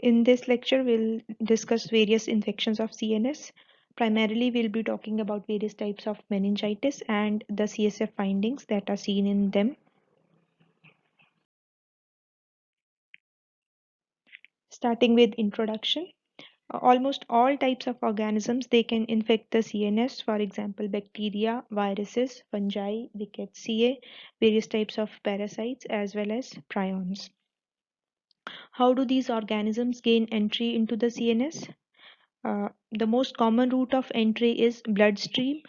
In this lecture, we'll discuss various infections of CNS. Primarily, we'll be talking about various types of meningitis and the CSF findings that are seen in them. Starting with introduction, almost all types of organisms they can infect the CNS. For example, bacteria, viruses, fungi, rickettsia, various types of parasites, as well as prions. How do these organisms gain entry into the CNS? The most common route of entry is bloodstream.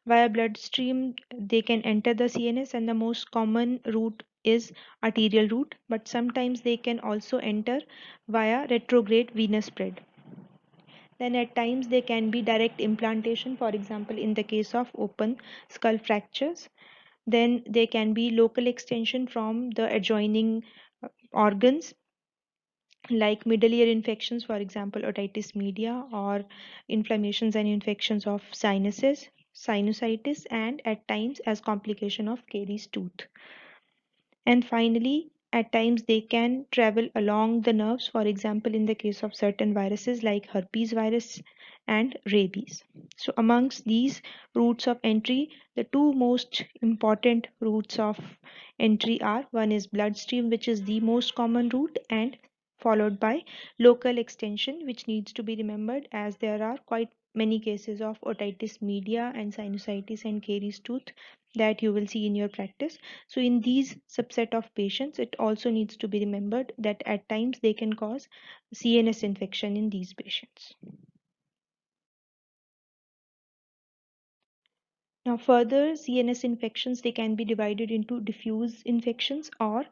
Via bloodstream, they can enter the CNS, and the most common route is arterial route, but sometimes they can also enter via retrograde venous spread. Then at times they can be direct implantation, for example, in the case of open skull fractures. Then they can be local extension from the adjoining organs like middle ear infections, for example, otitis media, or inflammations and infections of sinuses, sinusitis, and at times as complication of caries tooth. And finally, at times they can travel along the nerves, for example, in the case of certain viruses like herpes virus and rabies. So, amongst these routes of entry, the two most important routes of entry are one is bloodstream, which is the most common route, and followed by local extension, which needs to be remembered as there are quite many cases of otitis media and sinusitis and caries tooth that you will see in your practice. So in these subset of patients, it also needs to be remembered that at times they can cause CNS infection in these patients. Now further CNS infections, they can be divided into diffuse infections or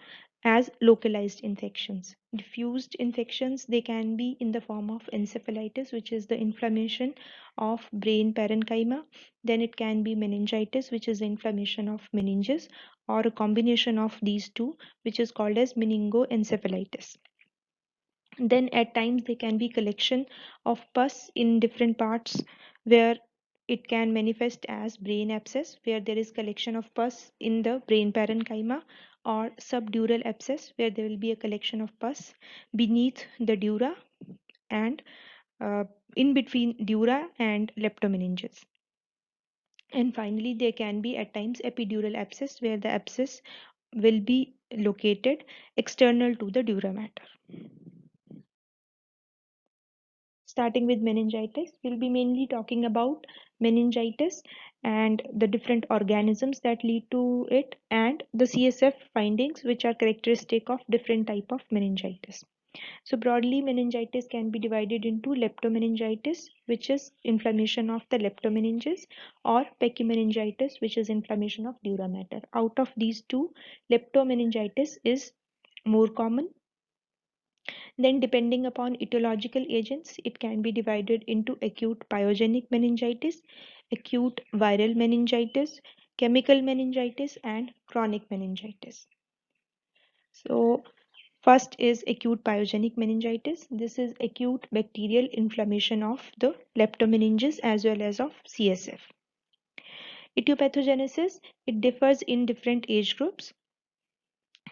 as localized infections. Diffused infections, they can be in the form of encephalitis, which is the inflammation of brain parenchyma. Then it can be meningitis, which is the inflammation of meninges, or a combination of these two, which is called as meningoencephalitis. Then at times there can be collection of pus in different parts where it can manifest as brain abscess, where there is collection of pus in the brain parenchyma, or subdural abscess, where there will be a collection of pus beneath the dura and uh, in between dura and leptomeninges. And finally, there can be at times epidural abscess, where the abscess will be located external to the dura mater. Starting with meningitis, we'll be mainly talking about meningitis and the different organisms that lead to it and the CSF findings which are characteristic of different type of meningitis. So broadly, meningitis can be divided into leptomeningitis, which is inflammation of the leptomeninges, or pachymeningitis, which is inflammation of dura mater. Out of these two, leptomeningitis is more common. Then depending upon etiological agents, it can be divided into acute pyogenic meningitis, acute viral meningitis, chemical meningitis, and chronic meningitis. So first is acute pyogenic meningitis. This is acute bacterial inflammation of the leptomeninges as well as of CSF. Etiopathogenesis, it differs in different age groups.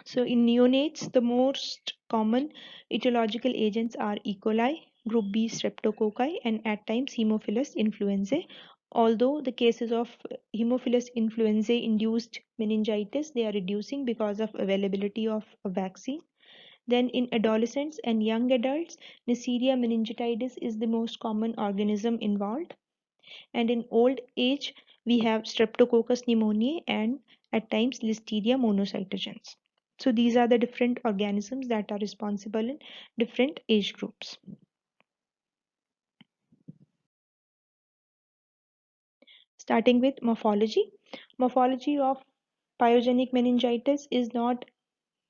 So in neonates, the most common etiological agents are E. coli, group B streptococci, and at times Haemophilus influenzae. Although the cases of Haemophilus influenzae induced meningitis, they are reducing because of availability of a vaccine. Then in adolescents and young adults, Neisseria meningitidis is the most common organism involved. And in old age, we have Streptococcus pneumoniae and at times Listeria monocytogenes. So these are the different organisms that are responsible in different age groups. Starting with morphology. Morphology of pyogenic meningitis is not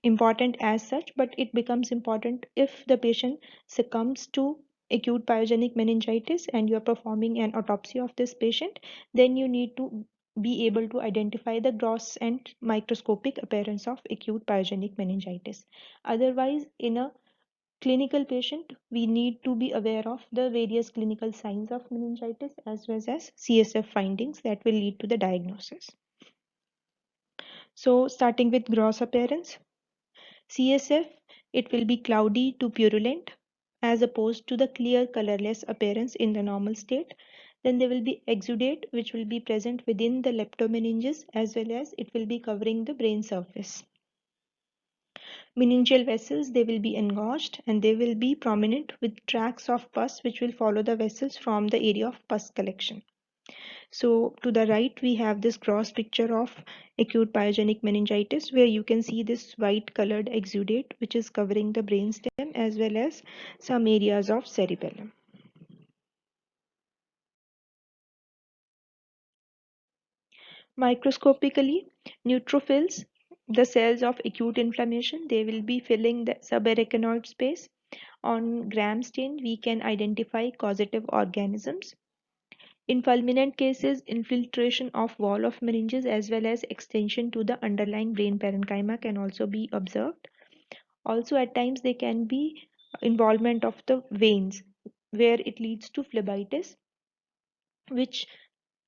important as such, but it becomes important if the patient succumbs to acute pyogenic meningitis and you are performing an autopsy of this patient, then you need to be able to identify the gross and microscopic appearance of acute pyogenic meningitis. Otherwise, in a clinical patient, we need to be aware of the various clinical signs of meningitis as well as CSF findings that will lead to the diagnosis. So, starting with gross appearance, CSF, it will be cloudy to purulent. as opposed to the clear colorless appearance in the normal state. Then there will be exudate, which will be present within the leptomeninges as well as it will be covering the brain surface. Meningeal vessels, they will be engorged and they will be prominent with tracts of pus which will follow the vessels from the area of pus collection. So to the right, we have this gross picture of acute pyogenic meningitis where you can see this white colored exudate which is covering the brainstem as well as some areas of cerebellum. Microscopically, neutrophils, the cells of acute inflammation, they will be filling the subarachnoid space. On gram stain, we can identify causative organisms. In fulminant cases, infiltration of wall of meninges as well as extension to the underlying brain parenchyma can also be observed. Also, at times, there can be involvement of the veins where it leads to phlebitis, which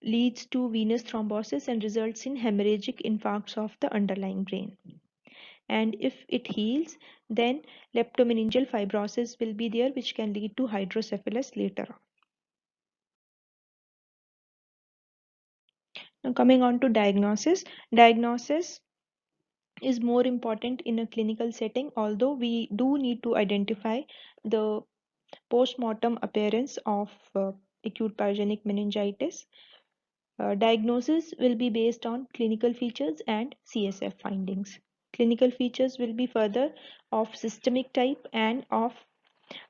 leads to venous thrombosis and results in hemorrhagic infarcts of the underlying brain. And if it heals, then leptomeningeal fibrosis will be there, which can lead to hydrocephalus later on. Now, coming on to diagnosis. Diagnosis is more important in a clinical setting, although we do need to identify the post-mortem appearance of acute pyogenic meningitis. Diagnosis will be based on clinical features and CSF findings. Clinical features will be further of systemic type and of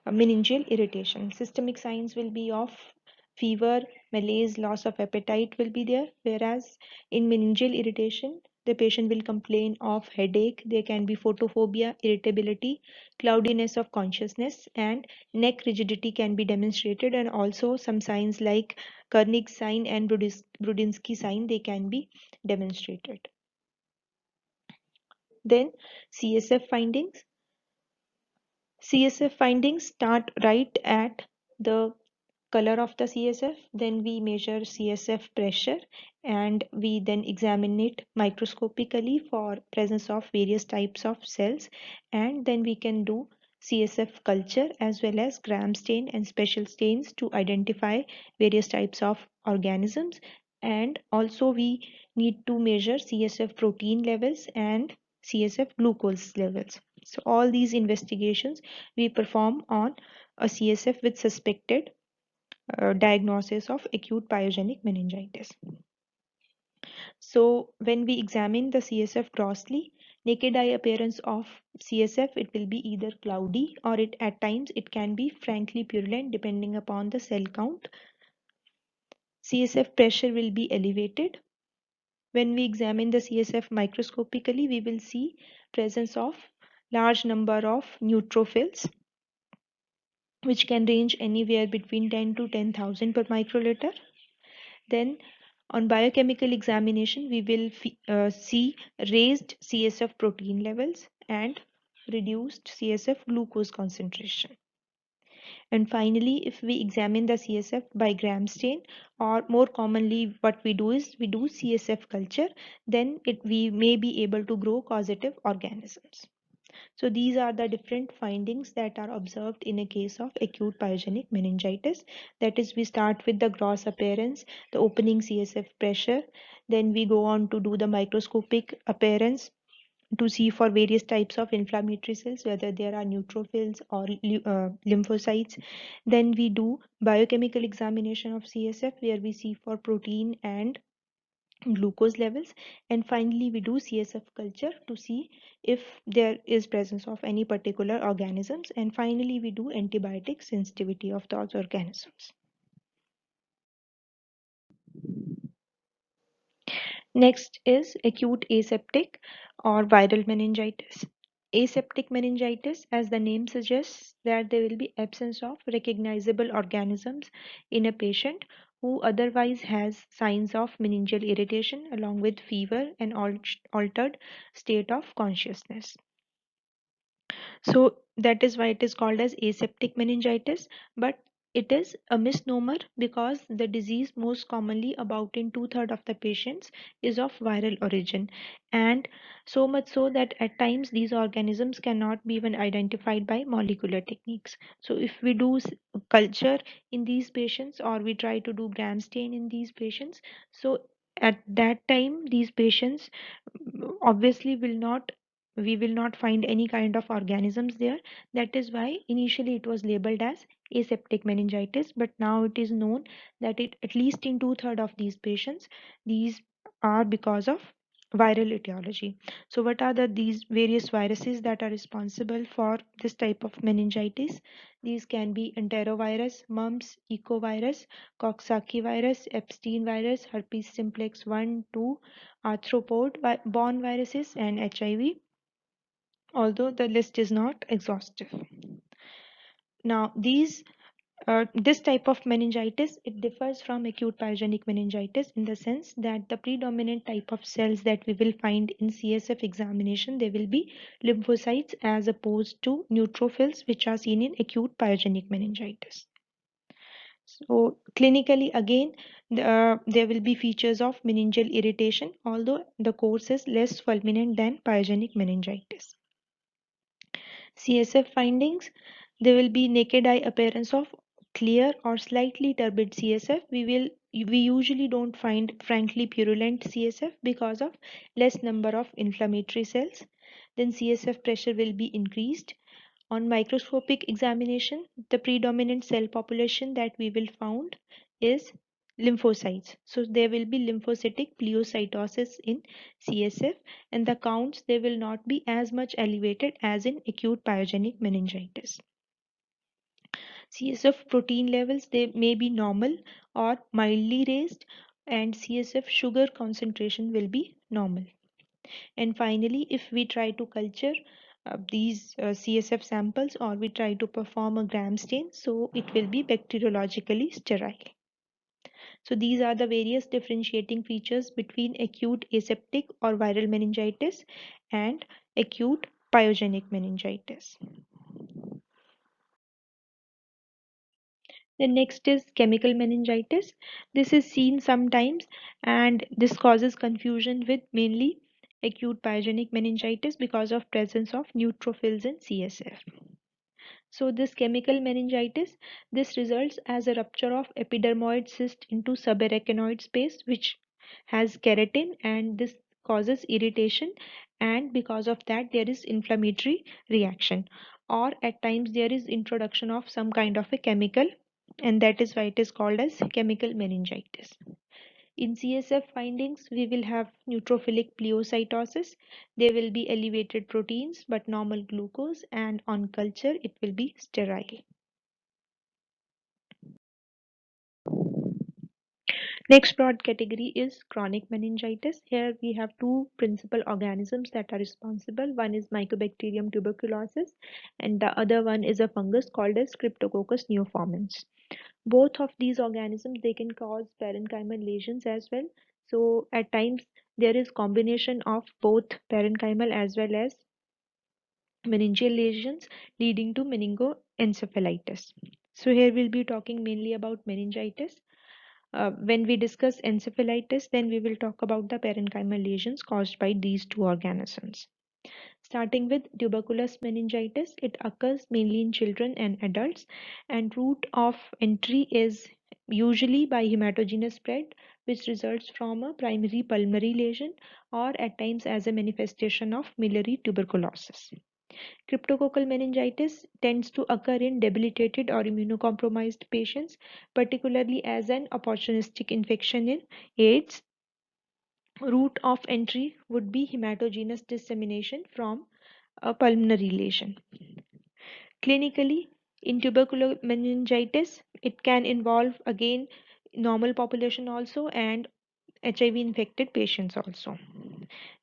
meningeal irritation. Systemic signs will be of fever, malaise, loss of appetite will be there, whereas in meningeal irritation, the patient will complain of headache, there can be photophobia, irritability, cloudiness of consciousness, and neck rigidity can be demonstrated, and also some signs like Kernig's sign and Brudinsky sign, they can be demonstrated. Then CSF findings. CSF findings start right at the color of the CSF, then we measure CSF pressure and we then examine it microscopically for presence of various types of cells, and then we can do CSF culture as well as gram stain and special stains to identify various types of organisms, and also we need to measure CSF protein levels and CSF glucose levels. So all these investigations we perform on a CSF with suspected diagnosis of acute pyogenic meningitis. So when we examine the CSF grossly, naked eye appearance of CSF, it will be either cloudy or it at times it can be frankly purulent depending upon the cell count. CSF pressure will be elevated. When we examine the CSF microscopically, we will see presence of large number of neutrophils, which can range anywhere between 10 to 10,000 per microliter. Then on biochemical examination, we will see raised CSF protein levels and reduced CSF glucose concentration. And finally, if we examine the CSF by gram stain, or more commonly what we do is we do CSF culture, then we may be able to grow causative organisms. So these are the different findings that are observed in a case of acute pyogenic meningitis. That is, we start with the gross appearance, the opening CSF pressure, then we go on to do the microscopic appearance to see for various types of inflammatory cells, whether there are neutrophils or lymphocytes. Then we do biochemical examination of CSF where we see for protein and glucose levels, and finally we do CSF culture to see if there is presence of any particular organisms, and finally we do antibiotic sensitivity of those organisms. Next is acute aseptic or viral meningitis. Aseptic meningitis, as the name suggests, that there will be absence of recognizable organisms in a patient who otherwise has signs of meningeal irritation along with fever and altered state of consciousness. So that is why it is called as aseptic meningitis. But It is a misnomer because the disease most commonly about in two-thirds of the patients is of viral origin, and so much so that at times these organisms cannot be even identified by molecular techniques. So if we do culture in these patients, or we try to do gram stain in these patients, so at that time these patients obviously will not, we will not find any kind of organisms there. That is why initially it was labeled as aseptic meningitis, but now it is known that it, at least in two-thirds of these patients, these are because of viral etiology. So what are these various viruses that are responsible for this type of meningitis? These can be enterovirus, mumps, ecovirus, coxsackie virus, epstein virus, herpes simplex 1 2, arthropod borne viruses, and HIV, although the list is not exhaustive. Now, this type of meningitis, it differs from acute pyogenic meningitis in the sense that the predominant type of cells that we will find in CSF examination, they will be lymphocytes as opposed to neutrophils, which are seen in acute pyogenic meningitis. So clinically again, there will be features of meningeal irritation, although the course is less fulminant than pyogenic meningitis. CSF findings, there will be naked eye appearance of clear or slightly turbid CSF. We usually don't find frankly purulent CSF because of less number of inflammatory cells. Then CSF pressure will be increased. On microscopic examination, the predominant cell population that we will found is lymphocytes. So there will be lymphocytic pleocytosis in CSF, and the counts, they will not be as much elevated as in acute pyogenic meningitis. CSF protein levels, they may be normal or mildly raised, and CSF sugar concentration will be normal. And finally, if we try to culture these CSF samples, or we try to perform a gram stain, so it will be bacteriologically sterile. So these are the various differentiating features between acute aseptic or viral meningitis and acute pyogenic meningitis. The next is chemical meningitis. This is seen sometimes, and this causes confusion with mainly acute pyogenic meningitis because of presence of neutrophils in CSF. So this chemical meningitis, this results as a rupture of epidermoid cyst into subarachnoid space, which has keratin, and this causes irritation, and because of that there is inflammatory reaction, or at times there is introduction of some kind of a chemical, and that is why it is called as chemical meningitis. In CSF findings, we will have neutrophilic pleocytosis. There will be elevated proteins but normal glucose, and on culture it will be sterile. Next broad category is chronic meningitis. Here we have two principal organisms that are responsible. One is Mycobacterium tuberculosis, and the other one is a fungus called as Cryptococcus neoformans. Both of these organisms, they can cause parenchymal lesions as well. So at times there is combination of both parenchymal as well as meningeal lesions leading to meningoencephalitis. So here we'll be talking mainly about meningitis. When we discuss encephalitis, then we will talk about the parenchymal lesions caused by these two organisms. Starting with tuberculous meningitis, it occurs mainly in children and adults, and route of entry is usually by hematogenous spread, which results from a primary pulmonary lesion or at times as a manifestation of miliary tuberculosis. Cryptococcal meningitis tends to occur in debilitated or immunocompromised patients, particularly as an opportunistic infection in AIDS. Route of entry would be hematogenous dissemination from a pulmonary lesion. Clinically, in tubercular meningitis, it can involve again normal population also, and HIV infected patients also.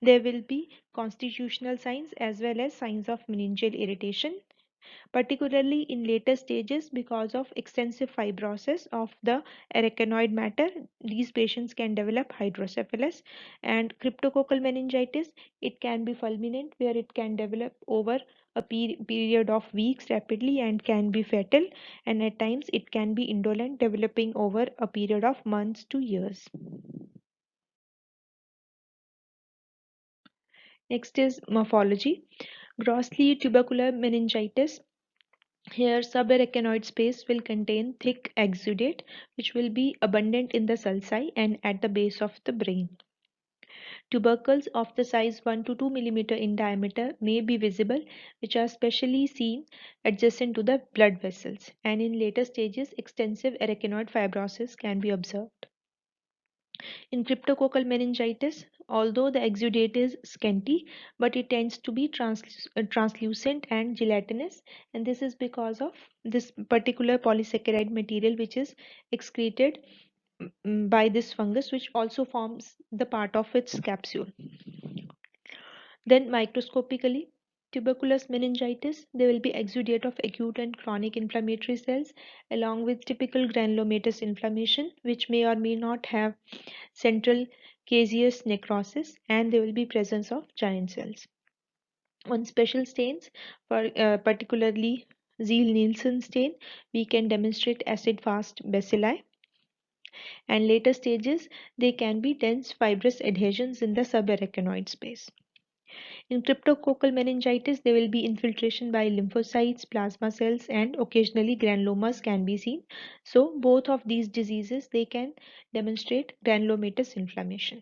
There will be constitutional signs as well as signs of meningeal irritation, particularly in later stages because of extensive fibrosis of the arachnoid matter. These patients can develop hydrocephalus, and cryptococcal meningitis, it can be fulminant where it can develop over a period of weeks rapidly and can be fatal, and at times it can be indolent, developing over a period of months to years. Next is morphology. Grossly tubercular meningitis. Here, subarachnoid space will contain thick exudate, which will be abundant in the sulci and at the base of the brain. Tubercles of the size 1 to 2 mm in diameter may be visible, which are specially seen adjacent to the blood vessels, and in later stages, extensive arachnoid fibrosis can be observed. In cryptococcal meningitis, although the exudate is scanty, but it tends to be translucent and gelatinous, and this is because of this particular polysaccharide material which is excreted by this fungus, which also forms the part of its capsule. Then microscopically, tuberculous meningitis, there will be exudate of acute and chronic inflammatory cells along with typical granulomatous inflammation, which may or may not have central caseous necrosis, and there will be presence of giant cells. On special stains, for particularly Zeal-Nielsen stain, we can demonstrate acid-fast bacilli, and later stages they can be dense fibrous adhesions in the subarachnoid space. In cryptococcal meningitis, there will be infiltration by lymphocytes, plasma cells, and occasionally granulomas can be seen. So both of these diseases they can demonstrate granulomatous inflammation.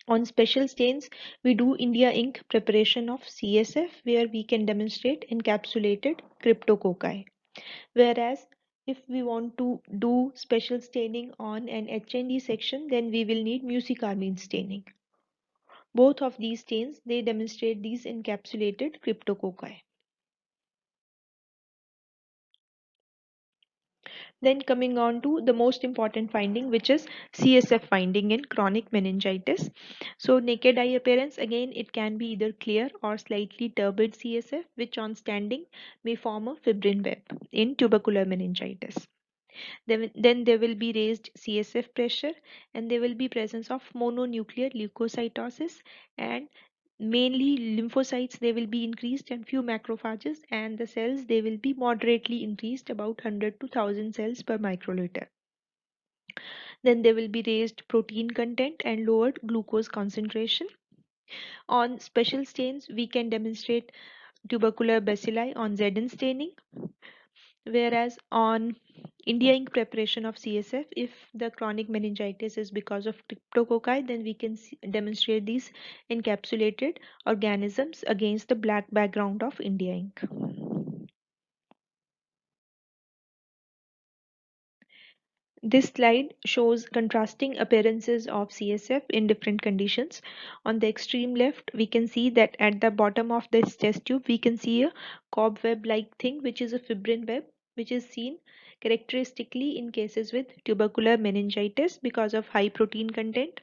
On special stains, we do India ink preparation of CSF where we can demonstrate encapsulated cryptococci. Whereas if we want to do special staining on an HND section, then we will need mucicarmine staining. Both of these stains, they demonstrate these encapsulated cryptococci. Then coming on to the most important finding, which is CSF finding in chronic meningitis. So naked eye appearance, again it can be either clear or slightly turbid CSF, which on standing may form a fibrin web in tubercular meningitis. Then there will be raised CSF pressure, and there will be presence of mononuclear leukocytosis, and mainly lymphocytes they will be increased and few macrophages, and the cells they will be moderately increased, about 100 to 1000 cells per microliter. Then there will be raised protein content and lowered glucose concentration. On special stains we can demonstrate tubercular bacilli on Zn staining, whereas on India ink preparation of CSF, if the chronic meningitis is because of cryptococci, then we can demonstrate these encapsulated organisms against the black background of India ink. This slide shows contrasting appearances of CSF in different conditions. On the extreme left, we can see that at the bottom of this test tube, we can see a cobweb-like thing, which is a fibrin web, which is seen characteristically in cases with tubercular meningitis because of high protein content.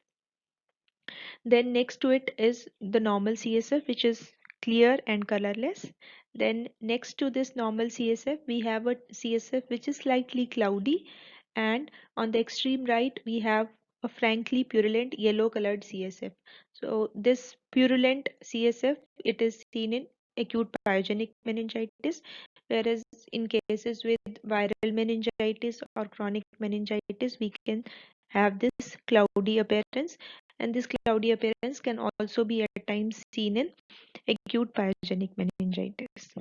Then next to it is the normal CSF, which is clear and colorless. Then next to this normal CSF, we have a CSF which is slightly cloudy, and on the extreme right, we have a frankly purulent yellow colored CSF. So this purulent CSF, it is seen in acute pyogenic meningitis, whereas in cases with viral meningitis or chronic meningitis, we can have this cloudy appearance, and this cloudy appearance can also be at times seen in acute pyogenic meningitis.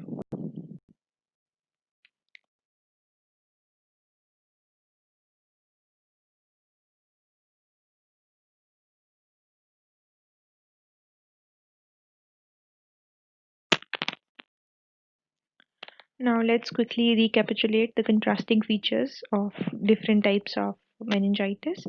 Now let's quickly recapitulate the contrasting features of different types of meningitis.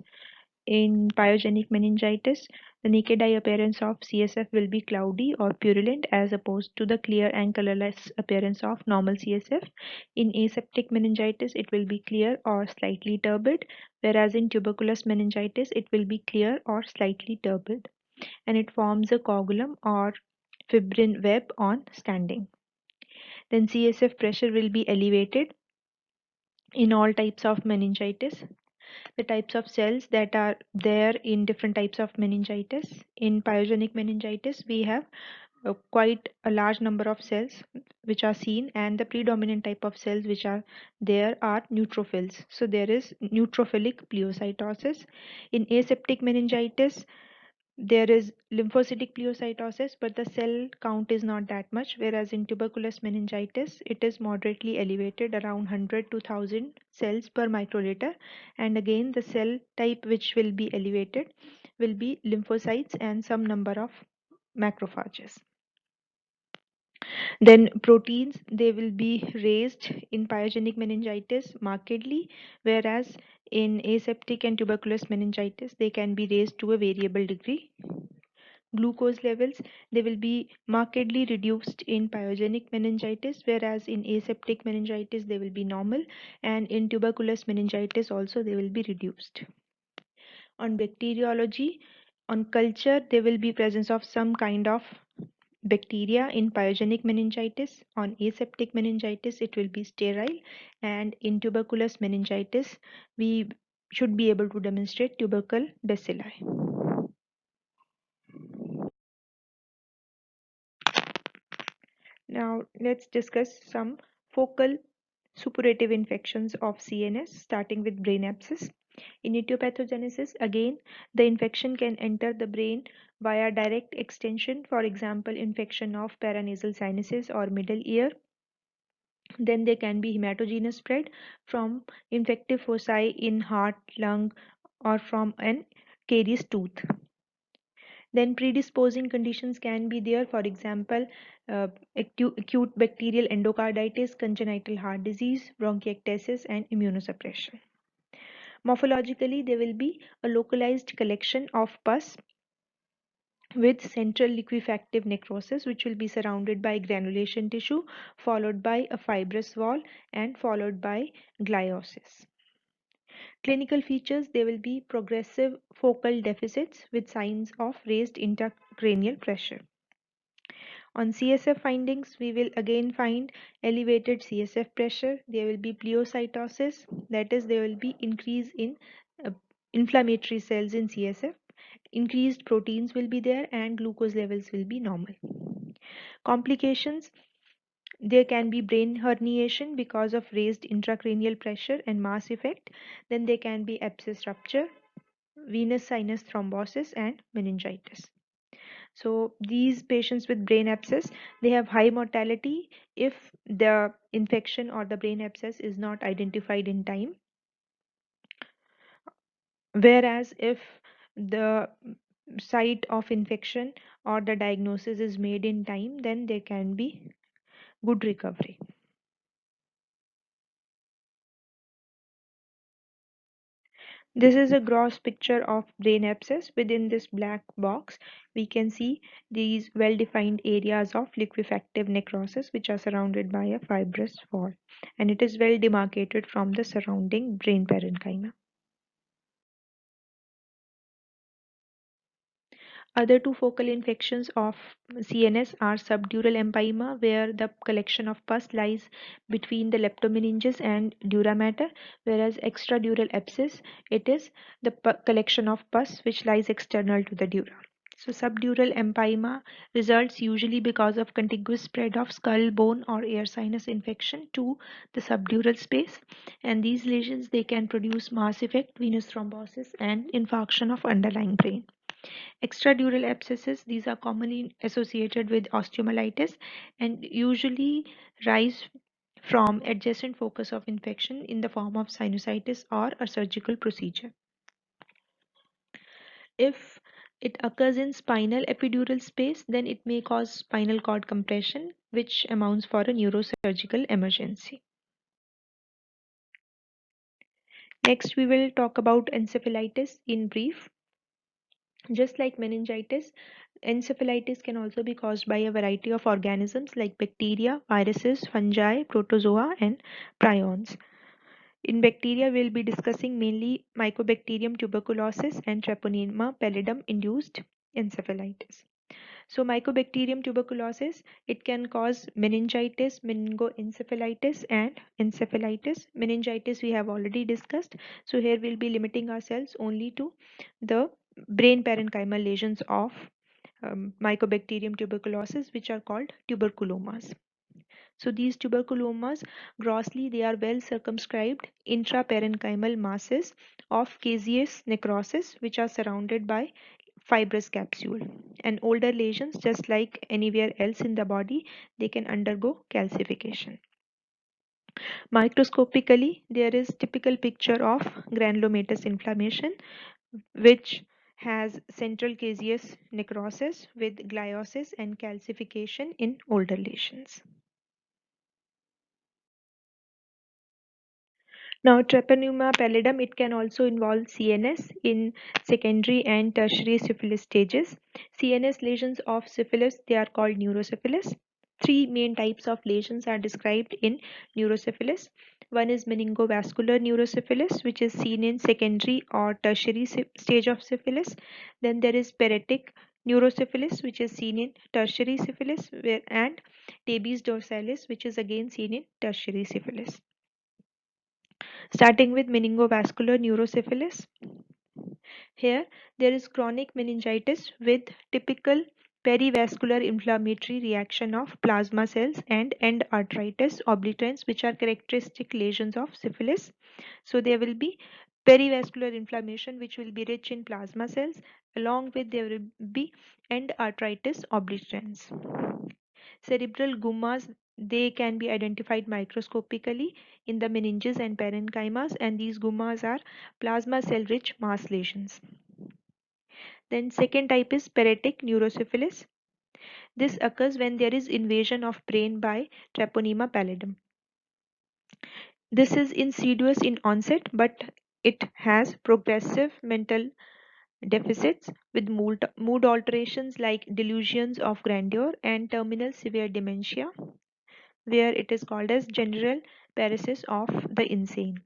In pyogenic meningitis, the naked eye appearance of CSF will be cloudy or purulent as opposed to the clear and colorless appearance of normal CSF. In aseptic meningitis, it will be clear or slightly turbid, whereas in tuberculous meningitis, it will be clear or slightly turbid, and it forms a coagulum or fibrin web on standing. Then CSF pressure will be elevated in all types of meningitis. The types of cells that are there in different types of meningitis. In pyogenic meningitis, we have quite a large number of cells which are seen, and the predominant type of cells which are there are neutrophils. So there is neutrophilic pleocytosis. In aseptic meningitis, there is lymphocytic pleocytosis, but the cell count is not that much, whereas in tuberculous meningitis, it is moderately elevated, around 100 to 1000 cells per microliter. And again, the cell type which will be elevated will be lymphocytes and some number of macrophages. Then proteins, they will be raised in pyogenic meningitis markedly, whereas in aseptic and tuberculous meningitis, they can be raised to a variable degree. Glucose levels, they will be markedly reduced in pyogenic meningitis, whereas in aseptic meningitis they will be normal, and in tuberculous meningitis also they will be reduced. On bacteriology, on culture, there will be presence of some kind of bacteria in pyogenic meningitis. On aseptic meningitis, it will be sterile, and in tuberculous meningitis, we should be able to demonstrate tubercle bacilli. Now let's discuss some focal suppurative infections of CNS, starting with brain abscess. In etiopathogenesis, again, the infection can enter the brain via direct extension, for example, infection of paranasal sinuses or middle ear. Then there can be hematogenous spread from infective foci in heart, lung, or from an caries tooth. Then predisposing conditions can be there, for example, acute bacterial endocarditis, congenital heart disease, bronchiectasis, and immunosuppression. Morphologically, there will be a localized collection of pus with central liquefactive necrosis, which will be surrounded by granulation tissue, followed by a fibrous wall, and followed by gliosis. Clinical features, there will be progressive focal deficits with signs of raised intracranial pressure. On CSF findings, we will again find elevated CSF pressure. There will be pleocytosis, that is, there will be increase in uh, inflammatory cells in CSF. Increased proteins will be there, and glucose levels will be normal. Complications, there can be brain herniation because of raised intracranial pressure and mass effect. Then there can be abscess rupture, venous sinus thrombosis, and meningitis. So these patients with brain abscess, they have high mortality if the infection or the brain abscess is not identified in time. Whereas if the site of infection or the diagnosis is made in time, then there can be good recovery. This is a gross picture of brain abscess. Within this black box, we can see these well-defined areas of liquefactive necrosis which are surrounded by a fibrous wall, and it is well demarcated from the surrounding brain parenchyma. Other two focal infections of CNS are subdural empyema, where the collection of pus lies between the leptomeninges and dura mater, whereas extradural abscess, it is the collection of pus which lies external to the dura. So subdural empyema results usually because of contiguous spread of skull, bone, or air sinus infection to the subdural space, and these lesions, they can produce mass effect, venous thrombosis, and infarction of underlying brain. Extradural abscesses, these are commonly associated with osteomyelitis and usually rise from adjacent focus of infection in the form of sinusitis or a surgical procedure. If it occurs in spinal epidural space, then it may cause spinal cord compression, which amounts for a neurosurgical emergency. Next, we will talk about encephalitis in brief. Just like meningitis, encephalitis can also be caused by a variety of organisms like bacteria, viruses, fungi, protozoa, and prions. In bacteria, we'll be discussing mainly Mycobacterium tuberculosis and Treponema pallidum induced encephalitis. So Mycobacterium tuberculosis, it can cause meningitis, meningoencephalitis, and encephalitis. Meningitis we have already discussed. So here we'll be limiting ourselves only to the brain parenchymal lesions of Mycobacterium tuberculosis, which are called tuberculomas. So these tuberculomas, grossly, they are well circumscribed intraparenchymal masses of caseous necrosis, which are surrounded by fibrous capsule. And older lesions, just like anywhere else in the body, they can undergo calcification. Microscopically, there is typical picture of granulomatous inflammation, which has central caseous necrosis with gliosis and calcification in older lesions. Now, Treponema pallidum, it can also involve CNS in secondary and tertiary syphilis stages. CNS lesions of syphilis, they are called neurosyphilis. Three main types of lesions are described in neurosyphilis. One is meningovascular neurosyphilis, which is seen in secondary or tertiary stage of syphilis. Then there is paretic neurosyphilis, which is seen in tertiary syphilis, and tabes dorsalis, which is again seen in tertiary syphilis. Starting with meningovascular neurosyphilis. Here, there is chronic meningitis with typical perivascular inflammatory reaction of plasma cells and end arteritis obliterans, which are characteristic lesions of syphilis. So there will be perivascular inflammation, which will be rich in plasma cells. Along with there will be end arteritis obliterans. Cerebral gummas, they can be identified microscopically in the meninges and parenchymas, and these gummas are plasma cell rich mass lesions. Then second type is paretic neurosyphilis. This occurs when there is invasion of brain by Treponema pallidum. This is insidious in onset, but it has progressive mental deficits with mood alterations like delusions of grandeur and terminal severe dementia, where it is called as general paresis of the insane.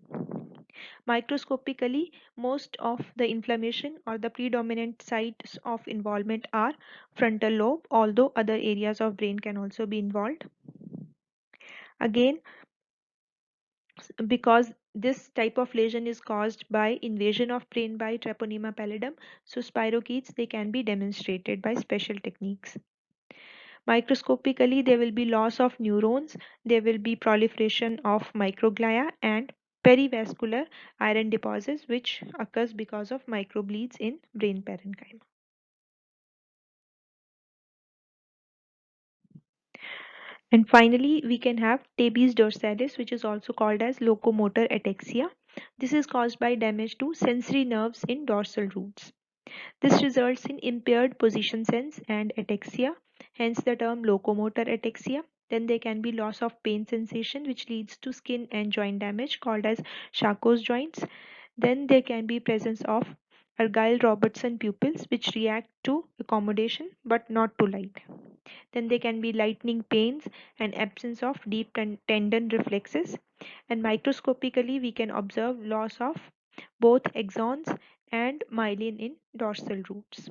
Microscopically, most of the inflammation or the predominant sites of involvement are frontal lobe, although other areas of brain can also be involved. Again, because this type of lesion is caused by invasion of brain by Treponema pallidum, so spirochetes, they can be demonstrated by special techniques. Microscopically, there will be loss of neurons, there will be proliferation of microglia and perivascular iron deposits, which occurs because of microbleeds in brain parenchyma. And finally, we can have tabes dorsalis, which is also called as locomotor ataxia. This is caused by damage to sensory nerves in dorsal roots. This results in impaired position sense and ataxia, hence the term locomotor ataxia. Then there can be loss of pain sensation, which leads to skin and joint damage called as Charcot's joints. Then there can be presence of Argyll-Robertson pupils, which react to accommodation but not to light. Then there can be lightning pains and absence of deep tendon reflexes. And microscopically, we can observe loss of both axons and myelin in dorsal roots.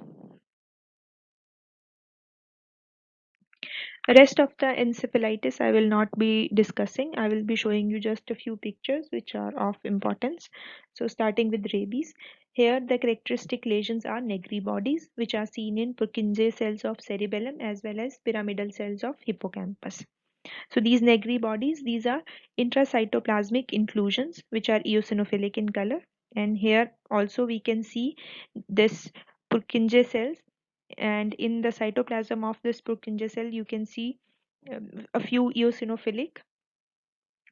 Rest of the encephalitis I will not be discussing. I will be showing you just a few pictures which are of importance. So starting with rabies. Here the characteristic lesions are Negri bodies, which are seen in Purkinje cells of cerebellum as well as pyramidal cells of hippocampus. So these Negri bodies, these are intracytoplasmic inclusions which are eosinophilic in color. And here also we can see this Purkinje cells, and in the cytoplasm of this Purkinje cell you can see a few eosinophilic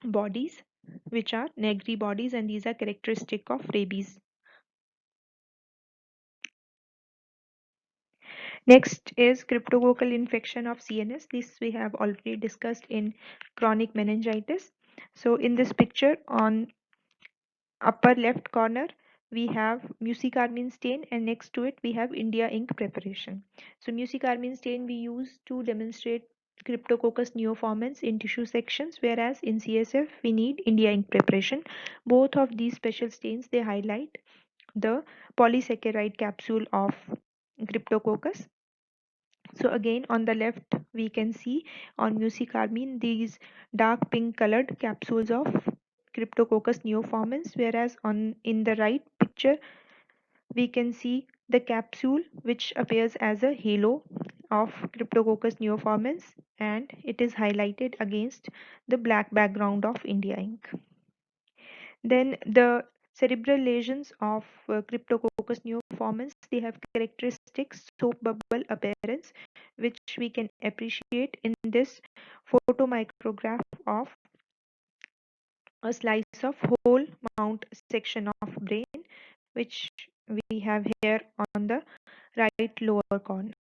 bodies which are Negri bodies, and these are characteristic of rabies. Next is cryptococcal infection of CNS. This we have already discussed in chronic meningitis. So in this picture on upper left corner we have mucicarmine stain, and next to it we have India ink preparation. So mucicarmine stain we use to demonstrate Cryptococcus neoformans in tissue sections, whereas in CSF we need India ink preparation. Both of these special stains, they highlight the polysaccharide capsule of Cryptococcus. So again on the left we can see on mucicarmine these dark pink colored capsules of Cryptococcus neoformans, whereas on in the right picture we can see the capsule, which appears as a halo of Cryptococcus neoformans, and it is highlighted against the black background of India ink. Then the cerebral lesions of Cryptococcus neoformans, they have characteristic soap bubble appearance, which we can appreciate in this photomicrograph of a slice of whole mount section of brain, which we have here on the right lower corner.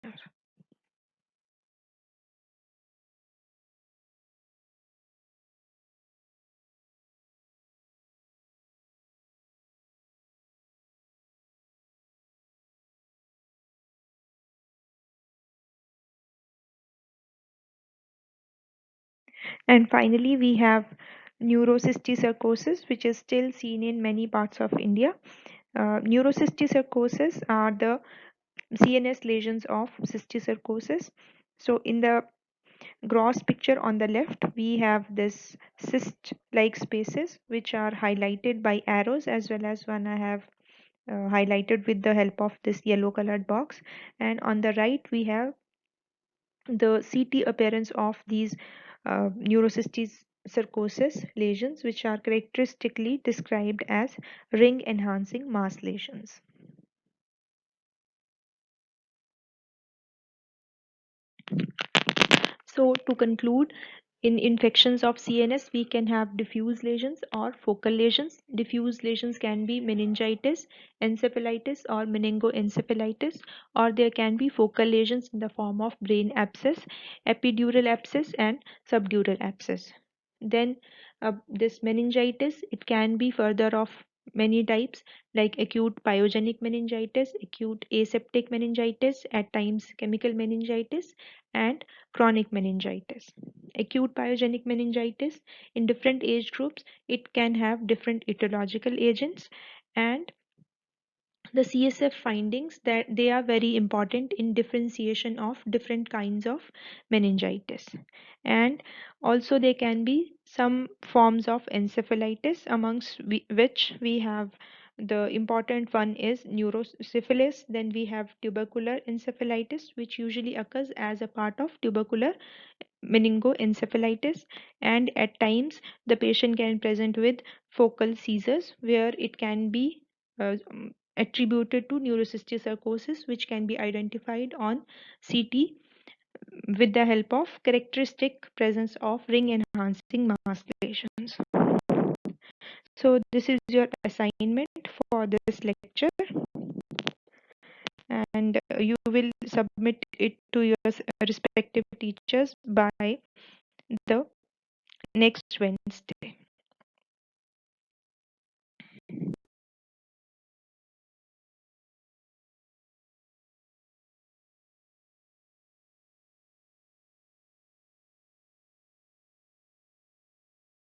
And finally, we have neurocysticercosis, which is still seen in many parts of India. Neurocysticercosis are the CNS lesions of cysticercosis. So, in the gross picture on the left, we have this cyst like spaces which are highlighted by arrows, as well as one I have highlighted with the help of this yellow colored box. And on the right, we have the CT appearance of these neurocysticercosis lesions, which are characteristically described as ring enhancing mass lesions. So, to conclude, in infections of CNS, we can have diffuse lesions or focal lesions. Diffuse lesions can be meningitis, encephalitis, or meningoencephalitis, or there can be focal lesions in the form of brain abscess, epidural abscess, and subdural abscess. Then, this meningitis, it can be further of many types like acute pyogenic meningitis, acute aseptic meningitis, at times chemical meningitis, and chronic meningitis. Acute pyogenic meningitis, in different age groups, it can have different etiological agents, and the CSF findings, that they are very important in differentiation of different kinds of meningitis. And also there can be some forms of encephalitis, amongst which we have the important one is neurosyphilis. Then we have tubercular encephalitis, which usually occurs as a part of tubercular meningoencephalitis, and at times the patient can present with focal seizures, where it can be attributed to neurocysticercosis, which can be identified on CT with the help of characteristic presence of ring enhancing mass lesions. So this is your assignment for this lecture, and you will submit it to your respective teachers by the next Wednesday.